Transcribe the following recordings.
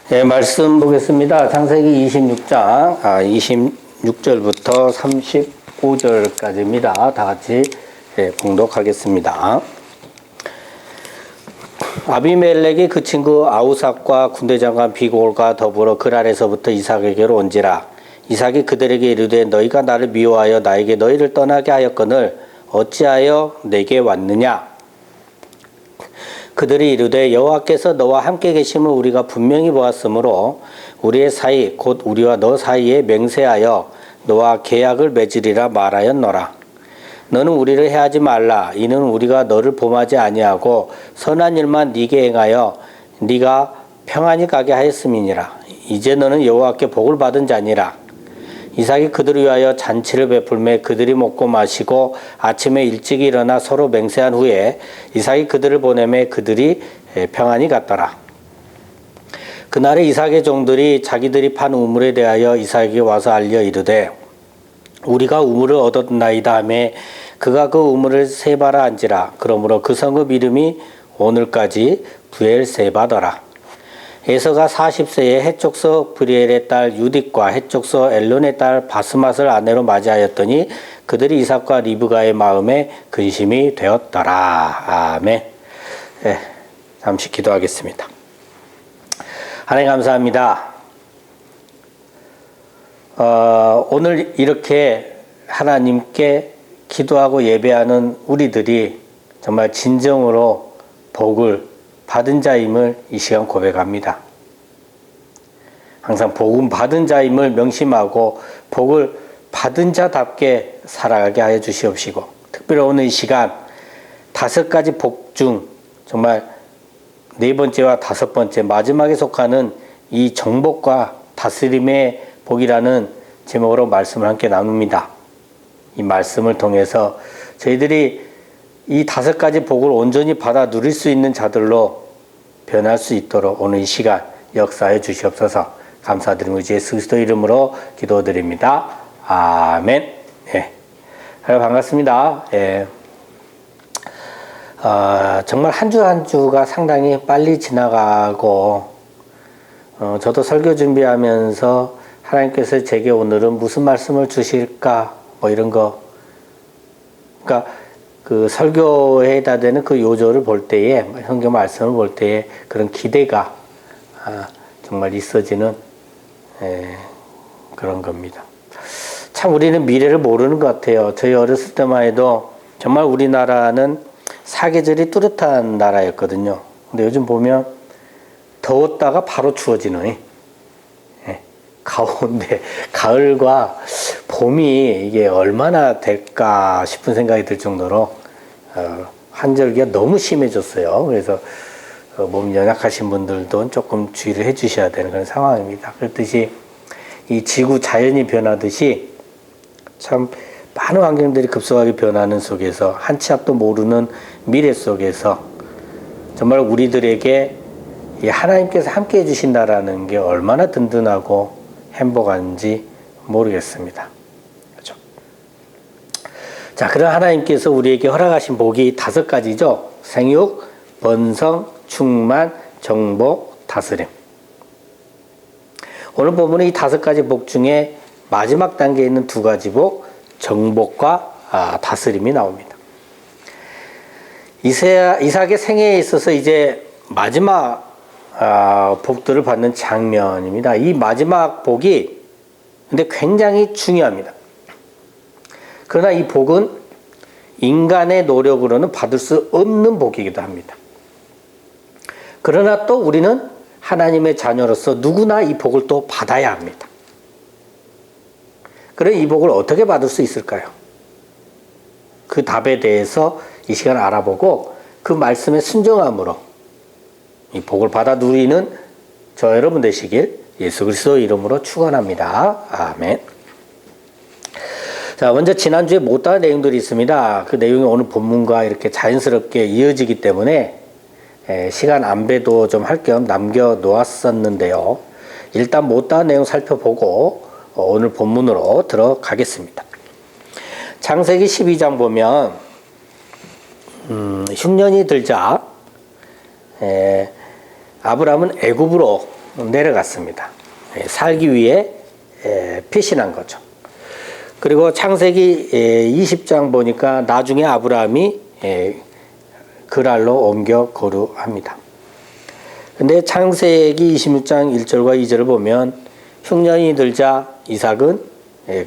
네, 말씀 보겠습니다. 창세기 26장, 26절부터 35절까지입니다. 다 같이 봉독하겠습니다. 아비멜렉이 그 친구 아우삭과 군대장관 비골과 더불어 그랄에서부터 이삭에게로 온지라. 이삭이 그들에게 이르되 너희가 나를 미워하여 나에게 너희를 떠나게 하였거늘 어찌하여 내게 왔느냐? 그들이 이르되 여호와께서 너와 함께 계심을 우리가 분명히 보았으므로 우리의 사이 곧 우리와 너 사이에 맹세하여 너와 계약을 맺으리라 말하였노라. 너는 우리를 해하지 말라. 이는 우리가 너를 범하지 아니하고 선한 일만 네게 행하여 네가 평안히 가게 하였음이니라. 이제 너는 여호와께 복을 받은 자니라. 이삭이 그들을 위하여 잔치를 베풀매 그들이 먹고 마시고 아침에 일찍 일어나 서로 맹세한 후에 이삭이 그들을 보내매 그들이 평안히 갔더라. 그날에 이삭의 종들이 자기들이 판 우물에 대하여 이삭에게 와서 알려 이르되 우리가 우물을 얻었나이다 하매 그가 그 우물을 세바라 한지라. 그러므로 그 성읍 이름이 오늘까지 부엘세바더라. 에서가 40세에 해족서 브리엘의 딸 유딕과 해족서 엘론의 딸 바스맛을 아내로 맞이하였더니 그들이 이삭과 리브가의 마음에 근심이 되었더라. 아멘. 네, 잠시 기도하겠습니다. 하나님 감사합니다. 오늘 이렇게 하나님께 기도하고 예배하는 우리들이 정말 진정으로 복을 받은 자임을 이 시간 고백합니다. 항상 복음 받은 자임을 명심하고 복을 받은 자답게 살아가게 하여 주시옵시고 특별히 오늘 이 시간 5가지 복 중 정말 4번째와 5번째 마지막에 속하는 이 정복과 다스림의 복이라는 제목으로 말씀을 함께 나눕니다. 이 말씀을 통해서 저희들이 이 5가지 복을 온전히 받아 누릴 수 있는 자들로 변할 수 있도록 오늘 이 시간 역사해 주시옵소서. 감사드리며 예수 그리스도 이름으로 기도드립니다. 아멘. 예. 반갑습니다. 예. 정말 한 주 한 주가 상당히 빨리 지나가고 저도 설교 준비하면서 하나님께서 제게 오늘은 무슨 말씀을 주실까 뭐 이런 거 그러니까 그 설교에다 되는 그 요조를 볼 때에 성경 말씀을 볼 때에 그런 기대가 정말 있어지는 그런 겁니다. 참 우리는 미래를 모르는 것 같아요. 저희 어렸을 때만 해도 정말 우리나라는 사계절이 뚜렷한 나라였거든요. 근데 요즘 보면 더웠다가 바로 추워지는 가운데 가을과 봄이 이게 얼마나 될까 싶은 생각이 들 정도로 한절기가 너무 심해졌어요. 그래서 몸 연약하신 분들도 조금 주의를 해 주셔야 되는 그런 상황입니다. 그렇듯이 이 지구 자연이 변하듯이 참 많은 환경들이 급속하게 변하는 속에서 한 치 앞도 모르는 미래 속에서 정말 우리들에게 이 하나님께서 함께 해주신다라는 게 얼마나 든든하고 행복한지 모르겠습니다. 그렇죠? 자, 그런 하나님께서 우리에게 허락하신 복이 5가지죠. 생육, 번성, 충만, 정복, 다스림. 오늘 보면은 이 5가지 복 중에 마지막 단계에 있는 2가지 복, 정복과 다스림이 나옵니다. 이삭의 생애에 있어서 이제 마지막 복들을 받는 장면입니다. 이 마지막 복이 근데 굉장히 중요합니다. 그러나 이 복은 인간의 노력으로는 받을 수 없는 복이기도 합니다. 그러나 또 우리는 하나님의 자녀로서 누구나 이 복을 또 받아야 합니다. 그럼 이 복을 어떻게 받을 수 있을까요? 그 답에 대해서 이 시간 알아보고 그 말씀에 순종함으로 이 복을 받아 누리는 저 여러분 되시길 예수 그리스도 이름으로 축원합니다. 아멘. 자, 먼저 지난주에 못다한 내용들이 있습니다. 그 내용이 오늘 본문과 이렇게 자연스럽게 이어지기 때문에 시간 안배도 좀 할 겸 남겨 놓았었는데요. 일단 못다한 내용 살펴보고 오늘 본문으로 들어가겠습니다. 창세기 12장 보면 흉년이 들자 아브라함은 애굽으로 내려갔습니다. 살기 위해 피신한 거죠. 그리고 창세기 20장 보니까 나중에 아브라함이 그랄로 옮겨 거류합니다. 근데 창세기 26장 1절과 2절을 보면 흉년이 들자 이삭은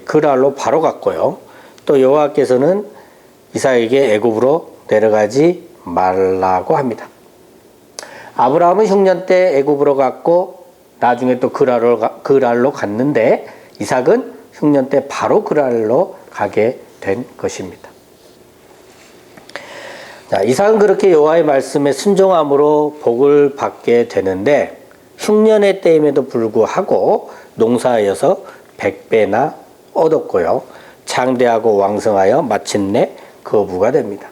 그랄로 바로 갔고요. 또 여호와께서는 이삭에게 애굽으로 내려가지 말라고 합니다. 아브라함은 흉년 때 애굽으로 갔고 나중에 또 그랄로 갔는데 이삭은 흉년 때 바로 그랄로 가게 된 것입니다. 자, 이삭은 그렇게 여호와의 말씀에 순종함으로 복을 받게 되는데 흉년의 때임에도 불구하고 농사하여서 100배나 얻었고요. 장대하고 왕성하여 마침내 거부가 됩니다.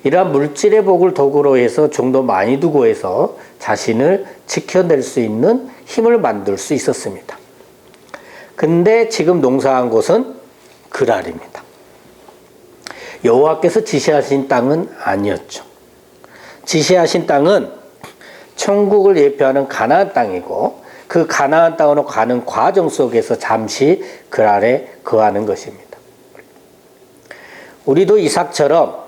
이러한 물질의 복을 도구로 해서 종도 많이 두고 해서 자신을 지켜낼 수 있는 힘을 만들 수 있었습니다. 근데 지금 농사한 곳은 그랄입니다. 여호와께서 지시하신 땅은 아니었죠. 지시하신 땅은 천국을 예표하는 가나안 땅이고 그 가나안 땅으로 가는 과정 속에서 잠시 그랄에 거하는 것입니다. 우리도 이삭처럼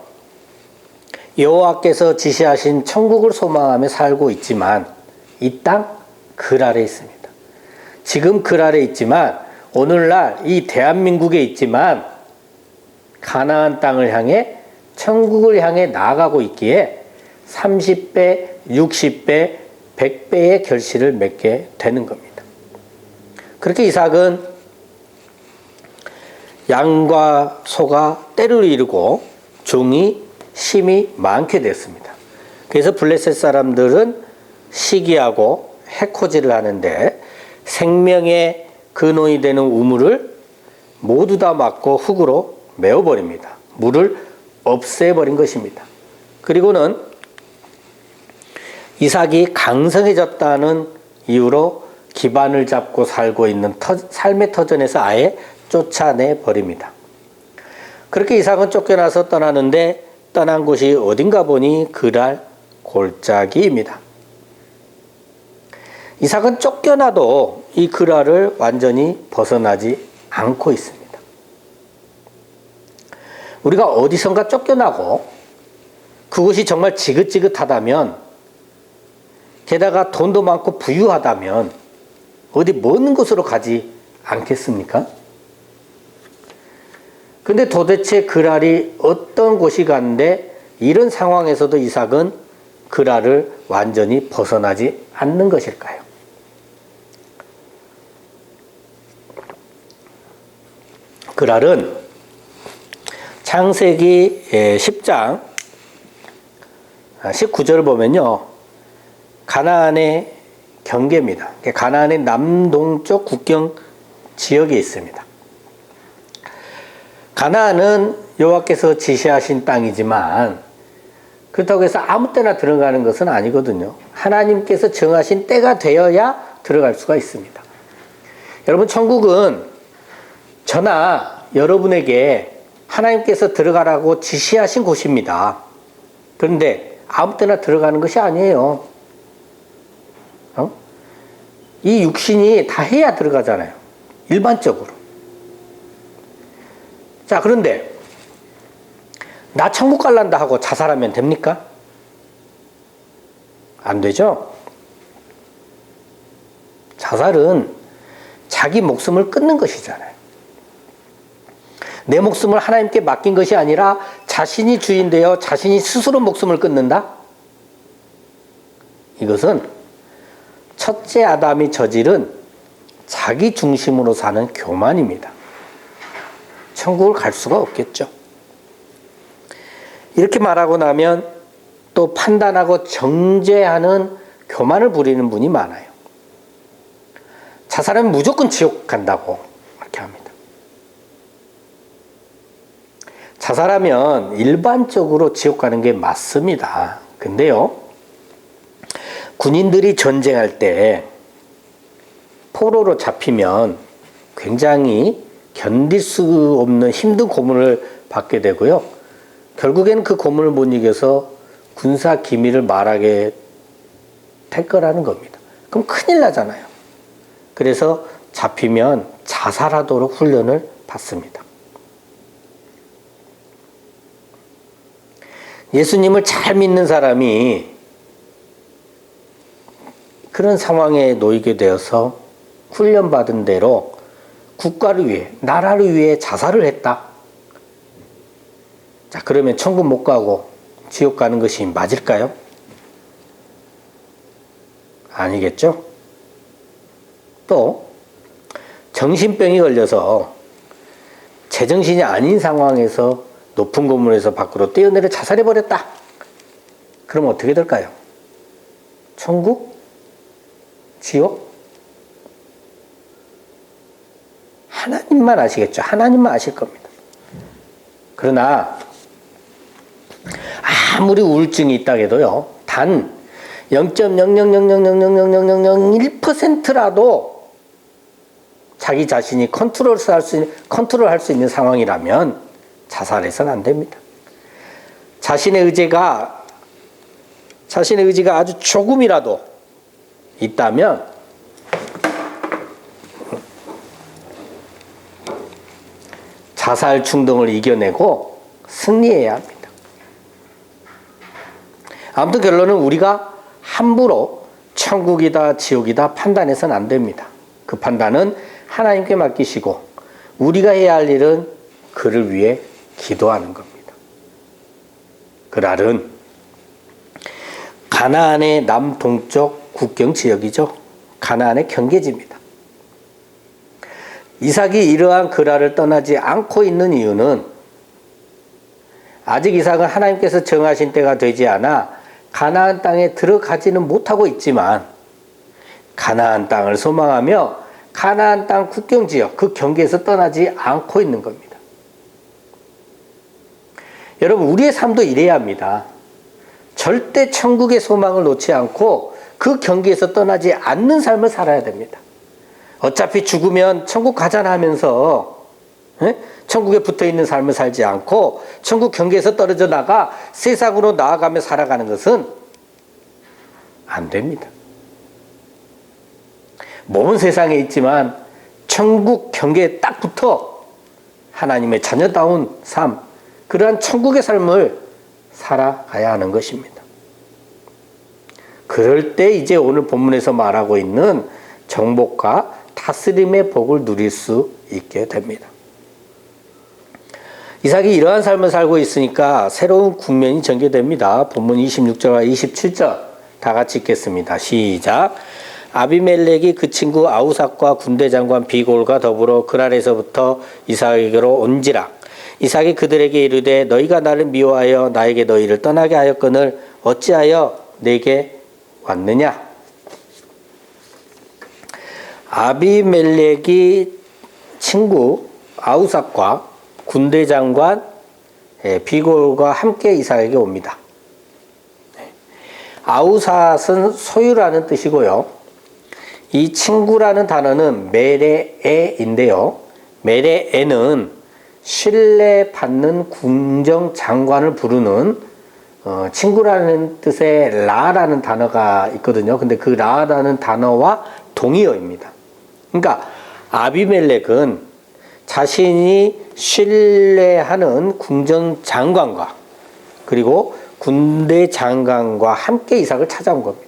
여호와께서 지시하신 천국을 소망하며 살고 있지만 이 땅 그랄에 있습니다. 지금 그랄에 있지만 오늘날 이 대한민국에 있지만 가나안 땅을 향해 천국을 향해 나아가고 있기에 30배, 60배, 100배의 결실을 맺게 되는 겁니다. 그렇게 이삭은 양과 소가 때를 이루고 종이 심이 많게 됐습니다. 그래서 블레셋 사람들은 시기하고 해코지를 하는데 생명의 근원이 되는 우물을 모두 다 막고 흙으로 메워버립니다. 물을 없애버린 것입니다. 그리고는 이삭이 강성해졌다는 이유로 기반을 잡고 살고 있는 삶의 터전에서 아예 쫓아내 버립니다. 그렇게 이삭은 쫓겨나서 떠나는데 떠난 곳이 어딘가 보니 그랄 골짜기입니다. 이삭은 쫓겨나도 이 그랄을 완전히 벗어나지 않고 있습니다. 우리가 어디선가 쫓겨나고 그곳이 정말 지긋지긋하다면 게다가 돈도 많고 부유하다면 어디 먼 곳으로 가지 않겠습니까? 근데 도대체 그랄이 어떤 곳이 간데 이런 상황에서도 이삭은 그랄을 완전히 벗어나지 않는 것일까요? 그랄은 창세기 10장 19절을 보면요. 가나안의 경계입니다. 가나안의 남동쪽 국경 지역에 있습니다. 가나안은 여호와께서 지시하신 땅이지만 그렇다고 해서 아무 때나 들어가는 것은 아니거든요. 하나님께서 정하신 때가 되어야 들어갈 수가 있습니다. 여러분, 천국은 저나 여러분에게 하나님께서 들어가라고 지시하신 곳입니다. 그런데 아무 때나 들어가는 것이 아니에요. 이 육신이 다 해야 들어가잖아요. 일반적으로. 자, 그런데 나 천국 갈란다 하고 자살하면 됩니까? 안 되죠? 자살은 자기 목숨을 끊는 것이잖아요. 내 목숨을 하나님께 맡긴 것이 아니라 자신이 주인 되어 자신이 스스로 목숨을 끊는다? 이것은 첫째 아담이 저지른 자기 중심으로 사는 교만입니다. 천국을 갈 수가 없겠죠. 이렇게 말하고 나면 또 판단하고 정죄하는 교만을 부리는 분이 많아요. 자살하면 무조건 지옥 간다고 이렇게 합니다. 자살하면 일반적으로 지옥 가는 게 맞습니다. 근데요, 군인들이 전쟁할 때 포로로 잡히면 굉장히 견딜 수 없는 힘든 고문을 받게 되고요. 결국에는 그 고문을 못 이겨서 군사 기밀을 말하게 될 거라는 겁니다. 그럼 큰일 나잖아요. 그래서 잡히면 자살하도록 훈련을 받습니다. 예수님을 잘 믿는 사람이 그런 상황에 놓이게 되어서 훈련받은 대로 국가를 위해, 나라를 위해 자살을 했다. 자, 그러면 천국 못 가고 지옥 가는 것이 맞을까요? 아니겠죠? 또 정신병이 걸려서 제정신이 아닌 상황에서 높은 건물에서 밖으로 뛰어내려 자살해버렸다. 그럼 어떻게 될까요? 천국? 지옥? 하나님만 아시겠죠? 하나님만 아실 겁니다. 그러나 아무리 우울증이 있다 해도요, 단 0.000000001%라도 자기 자신이 컨트롤할 수 있는 상황이라면 자살해서는 안 됩니다. 자신의 의지가 아주 조금이라도 있다면 자살 충동을 이겨내고 승리해야 합니다. 아무튼 결론은 우리가 함부로 천국이다 지옥이다 판단해서는 안 됩니다. 그 판단은 하나님께 맡기시고 우리가 해야 할 일은 그를 위해 기도하는 겁니다. 그랄은 가나안의 남동쪽 국경 지역이죠. 가나안의 경계지입니다. 이삭이 이러한 그랄을 떠나지 않고 있는 이유는 아직 이삭은 하나님께서 정하신 때가 되지 않아 가나안 땅에 들어가지는 못하고 있지만 가나안 땅을 소망하며 가나안 땅 국경지역 그 경계에서 떠나지 않고 있는 겁니다. 여러분, 우리의 삶도 이래야 합니다. 절대 천국의 소망을 놓지 않고 그 경계에서 떠나지 않는 삶을 살아야 됩니다. 어차피 죽으면 천국 가잖아 하면서 천국에 붙어있는 삶을 살지 않고 천국 경계에서 떨어져 나가 세상으로 나아가며 살아가는 것은 안 됩니다. 몸은 세상에 있지만 천국 경계에 딱 붙어 하나님의 자녀다운 삶, 그러한 천국의 삶을 살아가야 하는 것입니다. 그럴 때 이제 오늘 본문에서 말하고 있는 정복과 다스림의 복을 누릴 수 있게 됩니다. 이삭이 이러한 삶을 살고 있으니까 새로운 국면이 전개됩니다. 본문 26절과 27절 다 같이 읽겠습니다. 시작. 아비멜렉이 그 친구 아우삭과 군대 장관 비골과 더불어 그랄에서부터 이삭에게로 온지라. 이삭이 그들에게 이르되 너희가 나를 미워하여 나에게 너희를 떠나게 하였거늘 어찌하여 내게 왔느냐. 아비멜렉이 친구 아우삭과 군대 장관 비골과 함께 이삭에게 옵니다. 아우삭은 소유라는 뜻이고요. 이 친구라는 단어는 메레에인데요. 메레에는 신뢰받는 궁정장관을 부르는 친구라는 뜻의 라라는 단어가 있거든요. 근데 그 라라는 단어와 동의어입니다. 그러니까 아비멜렉은 자신이 신뢰하는 궁정장관과 그리고 군대 장관과 함께 이삭을 찾아온 겁니다.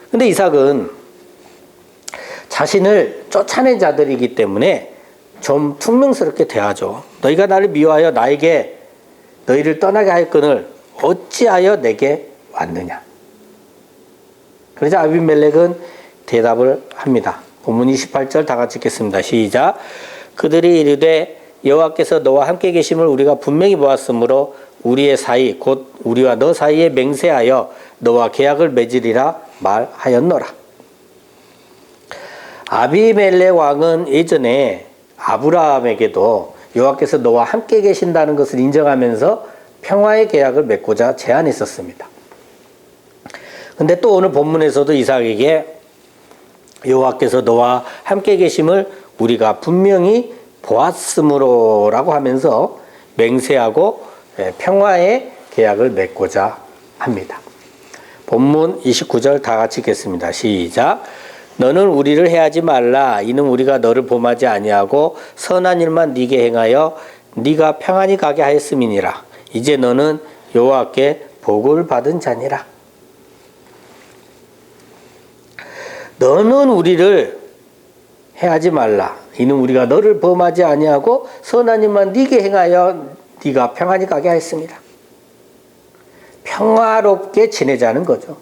근데 이삭은 자신을 쫓아낸 자들이기 때문에 좀 퉁명스럽게 대하죠. 너희가 나를 미워하여 나에게 너희를 떠나게 하였거늘 어찌하여 내게 왔느냐. 그러자 아비멜렉은 대답을 합니다. 본문 28절 다 같이 읽겠습니다. 시작. 그들이 이르되 여호와께서 너와 함께 계심을 우리가 분명히 보았으므로 우리의 사이 곧 우리와 너 사이에 맹세하여 너와 계약을 맺으리라 말하였노라. 아비멜렉 왕은 예전에 아브라함에게도 여호와께서 너와 함께 계신다는 것을 인정하면서 평화의 계약을 맺고자 제안했었습니다. 근데 또 오늘 본문에서도 이삭에게 여호와께서 너와 함께 계심을 우리가 분명히 보았으므로라고 하면서 맹세하고 평화의 계약을 맺고자 합니다. 본문 29절 다 같이 읽겠습니다. 시작. 너는 우리를 해하지 말라. 이는 우리가 너를 범하지 아니하고 선한 일만 네게 행하여 네가 평안히 가게 하였음이니라. 이제 너는 여호와께 복을 받은 자니라. 너는 우리를 해하지 말라. 이는 우리가 너를 범하지 아니하고 선한 일만 네게 행하여 네가 평안히 가게 하였습니다. 평화롭게 지내자는 거죠.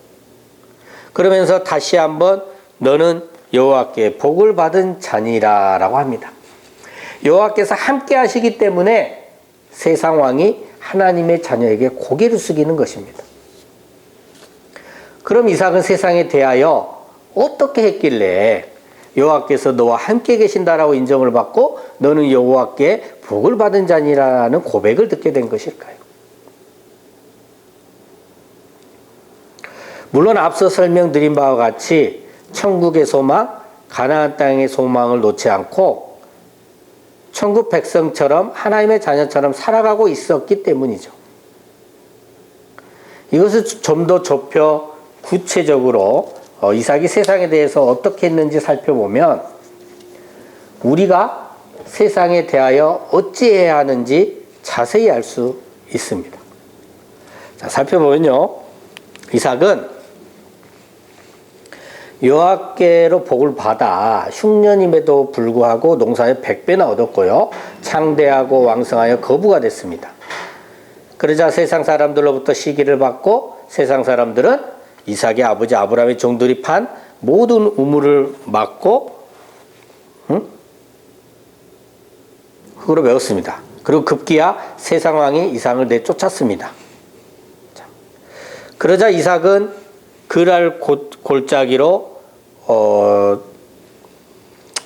그러면서 다시 한번 너는 여호와께 복을 받은 자니라라고 합니다. 여호와께서 함께 하시기 때문에 세상 왕이 하나님의 자녀에게 고개를 숙이는 것입니다. 그럼 이삭은 세상에 대하여 어떻게 했길래 여호와께서 너와 함께 계신다라고 인정을 받고 너는 여호와께 복을 받은 자니라는 고백을 듣게 된 것일까요? 물론 앞서 설명드린 바와 같이 천국의 소망, 가나안 땅의 소망을 놓지 않고 천국 백성처럼 하나님의 자녀처럼 살아가고 있었기 때문이죠. 이것을 좀 더 좁혀 구체적으로 이삭이 세상에 대해서 어떻게 했는지 살펴보면 우리가 세상에 대하여 어찌해야 하는지 자세히 알 수 있습니다. 자, 살펴보면요. 이삭은 여호와께로 복을 받아 흉년임에도 불구하고 농사에 100배나 얻었고요. 창대하고 왕성하여 거부가 됐습니다. 그러자 세상 사람들로부터 시기를 받고 세상 사람들은 이삭의 아버지 아브라함의 종들이 판 모든 우물을 막고 흙으로 메웠습니다. 그리고 급기야 세상 왕이 이삭을 내쫓았습니다. 그러자 이삭은 그랄 골짜기로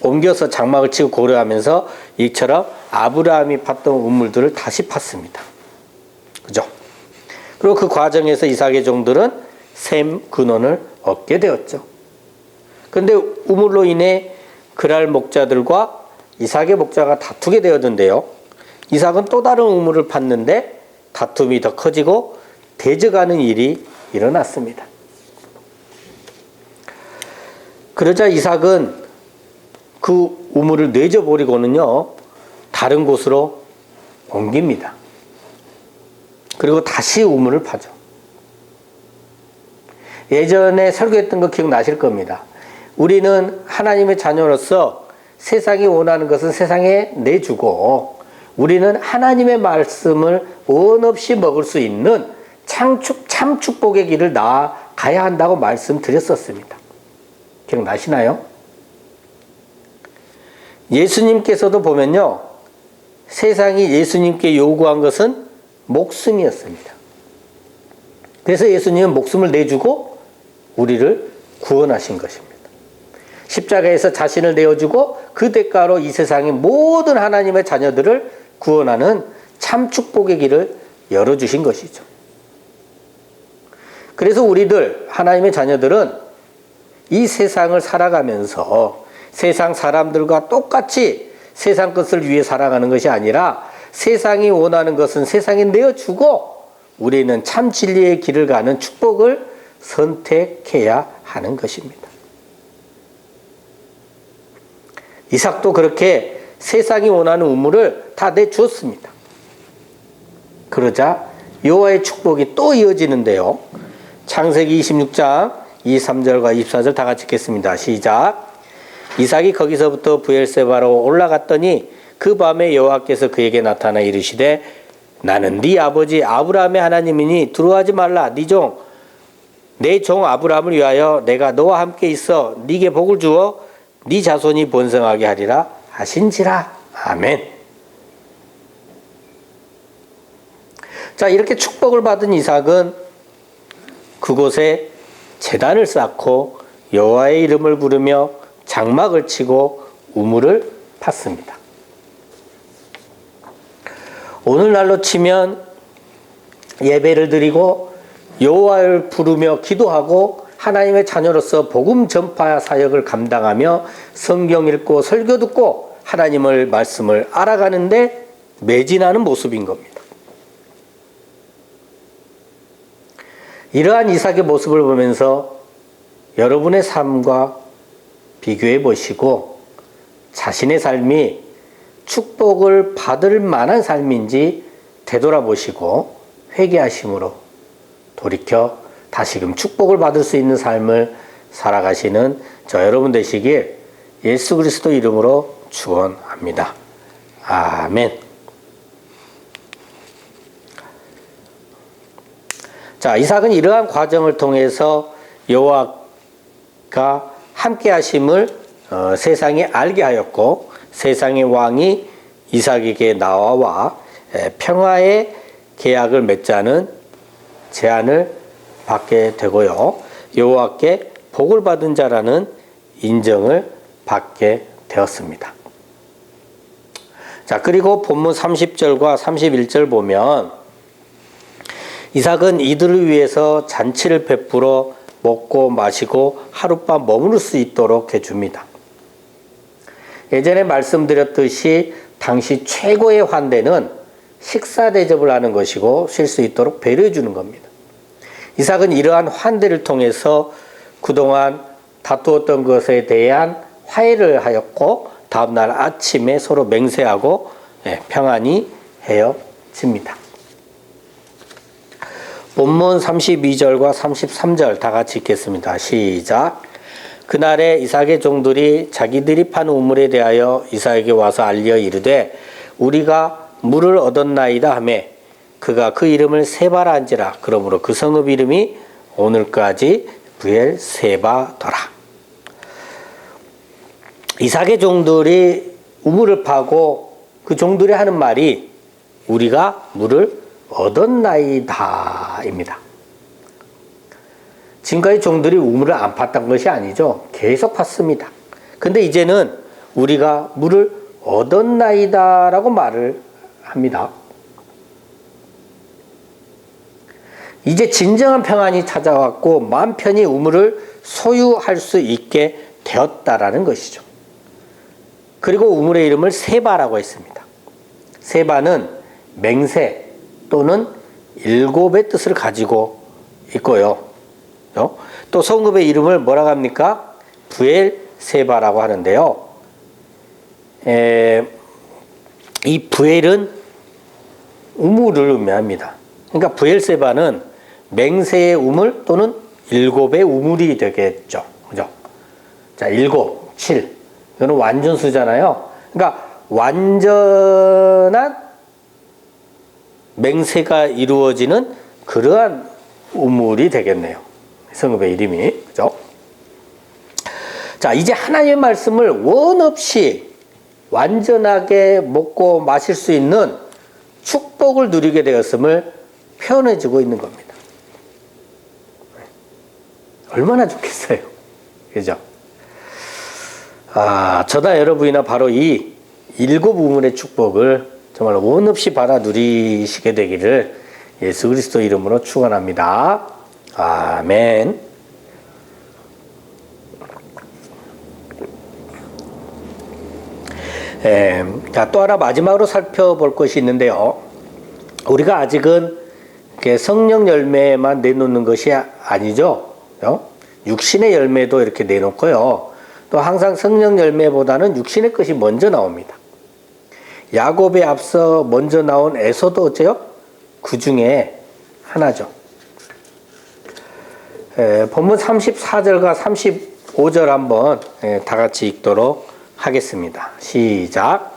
옮겨서 장막을 치고 고려하면서 이처럼 아브라함이 팠던 우물들을 다시 팠습니다. 그죠? 그리고 그 과정에서 이삭의 종들은 셈 근원을 얻게 되었죠. 그런데 우물로 인해 그랄 목자들과 이삭의 목자가 다투게 되었는데요. 이삭은 또 다른 우물을 팠는데 다툼이 더 커지고 대적하는 일이 일어났습니다. 그러자 이삭은 그 우물을 내줘버리고는요, 다른 곳으로 옮깁니다. 그리고 다시 우물을 파죠. 예전에 설교했던 거 기억나실 겁니다. 우리는 하나님의 자녀로서 세상이 원하는 것은 세상에 내주고 우리는 하나님의 말씀을 원 없이 먹을 수 있는 참 축복의 길을 나아가야 한다고 말씀드렸었습니다. 기억나시나요? 예수님께서도 보면요, 세상이 예수님께 요구한 것은 목숨이었습니다. 그래서 예수님은 목숨을 내주고 우리를 구원하신 것입니다. 십자가에서 자신을 내어주고 그 대가로 이 세상의 모든 하나님의 자녀들을 구원하는 참 축복의 길을 열어주신 것이죠. 그래서 우리들 하나님의 자녀들은 이 세상을 살아가면서 세상 사람들과 똑같이 세상 것을 위해 살아가는 것이 아니라 세상이 원하는 것은 세상에 내어주고 우리는 참 진리의 길을 가는 축복을 선택해야 하는 것입니다. 이삭도 그렇게 세상이 원하는 우물을 다 내주었습니다. 그러자 여호와의 축복이 또 이어지는데요. 창세기 26장 23절과 24절 다 같이 읽겠습니다. 시작. 이삭이 거기서부터 브엘세바로 올라갔더니 그 밤에 여호와께서 그에게 나타나 이르시되 나는 네 아버지 아브라함의 하나님이니 두려워하지 말라. 내 종 아브라함을 위하여 내가 너와 함께 있어 네게 복을 주어 네 자손이 번성하게 하리라 하신지라. 아멘. 자, 이렇게 축복을 받은 이삭은 그곳에 제단을 쌓고 여호와의 이름을 부르며 장막을 치고 우물을 팠습니다. 오늘날로 치면 예배를 드리고 여호와를 부르며 기도하고 하나님의 자녀로서 복음 전파 사역을 감당하며 성경 읽고 설교 듣고 하나님의 말씀을 알아가는데 매진하는 모습인 겁니다. 이러한 이삭의 모습을 보면서 여러분의 삶과 비교해 보시고 자신의 삶이 축복을 받을 만한 삶인지 되돌아보시고 회개하심으로 돌이켜 다시금 축복을 받을 수 있는 삶을 살아가시는 저 여러분 되시길 예수 그리스도 이름으로 축원합니다. 아멘. 자, 이삭은 이러한 과정을 통해서 여호와가 함께 하심을 세상에 알게 하였고 세상의 왕이 이삭에게 나와 평화의 계약을 맺자는 제안을 받게 되고요. 여호와께 복을 받은 자라는 인정을 받게 되었습니다. 자, 그리고 본문 30절과 31절 보면 이삭은 이들을 위해서 잔치를 베풀어 먹고 마시고 하룻밤 머무를 수 있도록 해줍니다. 예전에 말씀드렸듯이 당시 최고의 환대는 식사 대접을 하는 것이고 쉴 수 있도록 배려해 주는 겁니다. 이삭은 이러한 환대를 통해서 그동안 다투었던 것에 대한 화해를 하였고 다음날 아침에 서로 맹세하고 평안히 헤어집니다. 본문 32절과 33절 다 같이 읽겠습니다. 시작. 그날에 이삭의 종들이 자기들이 판 우물에 대하여 이삭에게 와서 알려 이르되 우리가 물을 얻었나이다 하며 그가 그 이름을 세바라 한지라. 그러므로 그 성읍 이름이 오늘까지 브엘세바더라. 이삭의 종들이 우물을 파고 그 종들이 하는 말이 우리가 물을 얻었나이다 입니다. 지금까지 종들이 우물을 안 팠던 것이 아니죠. 계속 팠습니다. 근데 이제는 우리가 물을 얻었나이다 라고 말을 합니다. 이제 진정한 평안이 찾아왔고 마음 편히 우물을 소유할 수 있게 되었다라는 것이죠. 그리고 우물의 이름을 세바라고 했습니다. 세바는 맹세 또는 일곱의 뜻을 가지고 있고요. 또 성읍의 이름을 뭐라고 합니까? 브엘세바라고 하는데요. 이 브엘은 우물을 의미합니다. 그러니까 브엘세바는 맹세의 우물 또는 일곱의 우물이 되겠죠. 그죠? 자, 7, 7. 이거는 완전수잖아요. 그러니까 완전한 맹세가 이루어지는 그러한 우물이 되겠네요. 성읍의 이름이. 그죠? 자, 이제 하나님의 말씀을 원 없이 완전하게 먹고 마실 수 있는 축복을 누리게 되었음을 표현해주고 있는 겁니다. 얼마나 좋겠어요. 그죠? 저나 여러분이나 바로 이 7 우물의 축복을 정말 원 없이 받아 누리시게 되기를 예수 그리스도 이름으로 축원합니다. 아멘. 자, 또 하나 마지막으로 살펴볼 것이 있는데요. 우리가 아직은 성령 열매만 내놓는 것이 아니죠. 육신의 열매도 이렇게 내놓고요. 또 항상 성령 열매보다는 육신의 것이 먼저 나옵니다. 야곱에 앞서 먼저 나온 에서도 어째요? 그 중에 하나죠. 본문 34절과 35절 한번 다 같이 읽도록 하겠습니다. 시작.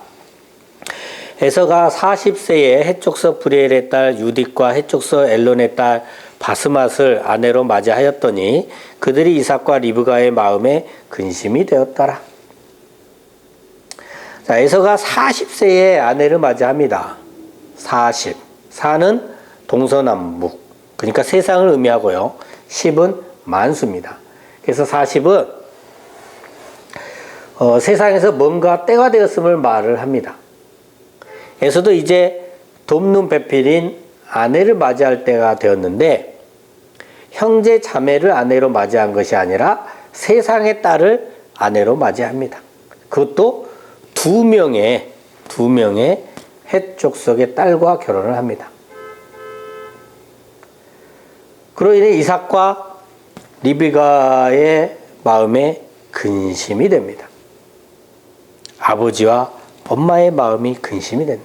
에서가 40세에 헷족서 브리엘의 딸 유딕과 헷족서 엘론의 딸 바스맛을 아내로 맞이하였더니 그들이 이삭과 리브가의 마음에 근심이 되었더라. 자, 에서가 40세에 아내를 맞이합니다. 40. 4는 동서남북. 그러니까 세상을 의미하고요. 10은 만수입니다. 그래서 40은 세상에서 뭔가 때가 되었음을 말을 합니다. 에서도 이제 돕는 배필인 아내를 맞이할 때가 되었는데 형제 자매를 아내로 맞이한 것이 아니라 세상의 딸을 아내로 맞이합니다. 그것도 두 명의 헷 족속의 딸과 결혼을 합니다. 그로 인해 이삭과 리브가의 마음에 근심이 됩니다. 아버지와 엄마의 마음이 근심이 됐네.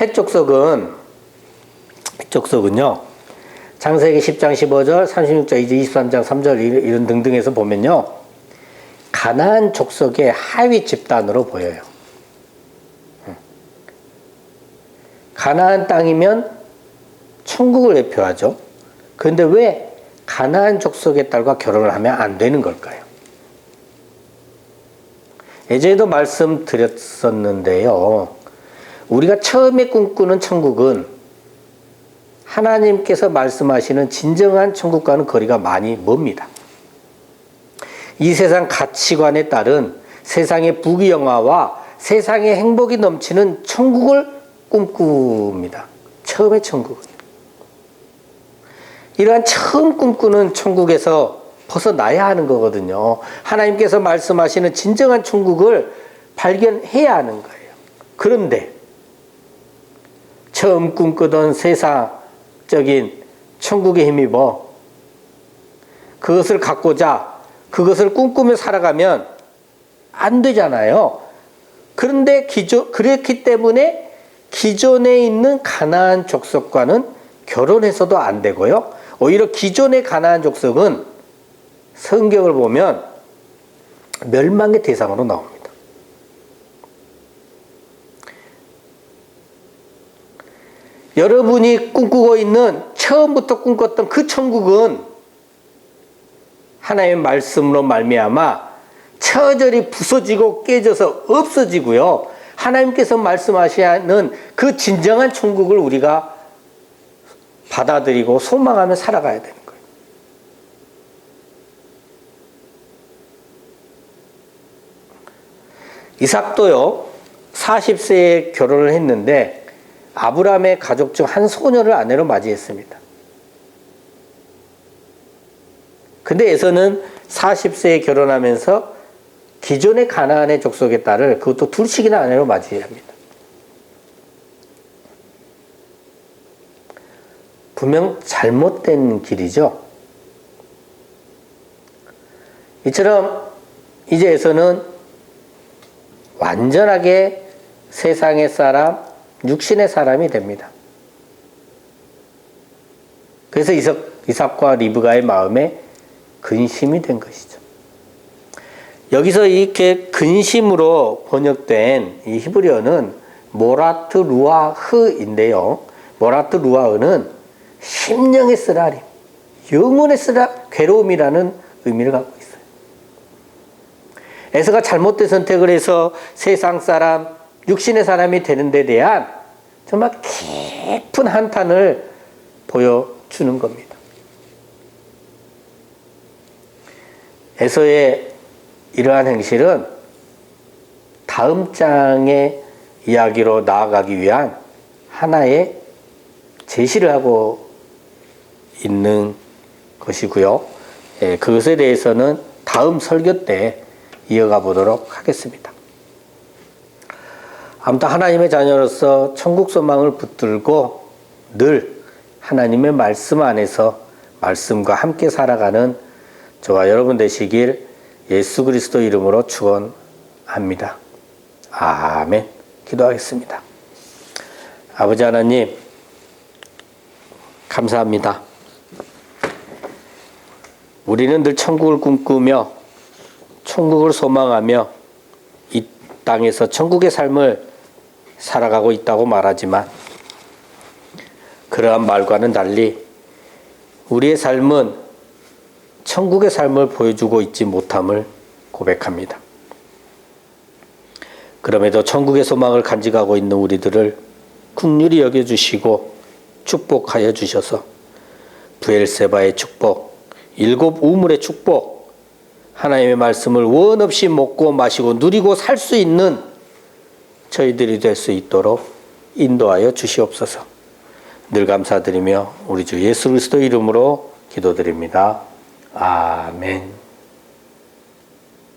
헷족속은요, 창세기 10장 15절, 36장 23장 3절 이런 등등에서 보면요, 가나안 족속의 하위 집단으로 보여요. 가나안 땅이면 천국을 대표하죠. 그런데 왜 가나안 족속의 딸과 결혼을 하면 안 되는 걸까요? 예전에도 말씀드렸었는데요. 우리가 처음에 꿈꾸는 천국은 하나님께서 말씀하시는 진정한 천국과는 거리가 많이 멉니다. 이 세상 가치관에 따른 세상의 부귀영화와 세상의 행복이 넘치는 천국을 꿈꿉니다. 처음의 천국은. 이러한 처음 꿈꾸는 천국에서 벗어나야 하는 거거든요. 하나님께서 말씀하시는 진정한 천국을 발견해야 하는 거예요. 그런데 처음 꿈꾸던 세상적인 천국에 힘입어 그것을 갖고자 그것을 꿈꾸며 살아가면 안 되잖아요. 그런데 그랬기 때문에 기존에 있는 가나안 족속과는 결혼해서도 안 되고요. 오히려 기존의 가나안 족속은 성경을 보면 멸망의 대상으로 나옵니다. 여러분이 꿈꾸고 있는 처음부터 꿈꿨던 그 천국은 하나님의 말씀으로 말미암아 처절히 부서지고 깨져서 없어지고요. 하나님께서 말씀하시는 그 진정한 천국을 우리가 받아들이고 소망하며 살아가야 되는 거예요. 이삭도요, 40세에 결혼을 했는데 아브라함의 가족 중 한 소녀를 아내로 맞이했습니다. 근데 에서는 40세에 결혼하면서 기존의 가나안의 족속의 딸을 그것도 둘씩이나 아내로 맞이해야 합니다. 분명 잘못된 길이죠. 이처럼 이제 에서는 완전하게 세상의 사람, 육신의 사람이 됩니다. 그래서 이삭과 리브가의 마음에 근심이 된 것이죠. 여기서 이렇게 근심으로 번역된 이 히브리어는 모라트 루아흐인데요. 모라트 루아흐는 심령의 쓰라림, 영혼의 괴로움이라는 의미를 갖고 있어요. 에서가 잘못된 선택을 해서 세상 사람, 육신의 사람이 되는 데 대한 정말 깊은 한탄을 보여주는 겁니다. 에서의 이러한 행실은 다음 장의 이야기로 나아가기 위한 하나의 제시를 하고 있는 것이고요. 그것에 대해서는 다음 설교 때 이어가 보도록 하겠습니다. 아무튼 하나님의 자녀로서 천국 소망을 붙들고 늘 하나님의 말씀 안에서 말씀과 함께 살아가는 저와 여러분 되시길 예수 그리스도 이름으로 축원합니다. 아멘. 기도하겠습니다. 아버지 하나님, 감사합니다. 우리는 늘 천국을 꿈꾸며 천국을 소망하며 이 땅에서 천국의 삶을 살아가고 있다고 말하지만 그러한 말과는 달리 우리의 삶은 천국의 삶을 보여주고 있지 못함을 고백합니다. 그럼에도 천국의 소망을 간직하고 있는 우리들을 긍휼히 여겨주시고 축복하여 주셔서 브엘세바의 축복, 일곱 우물의 축복, 하나님의 말씀을 원 없이 먹고 마시고 누리고 살 수 있는 저희들이 될 수 있도록 인도하여 주시옵소서. 늘 감사드리며 우리 주 예수 그리스도 이름으로 기도드립니다. 아멘.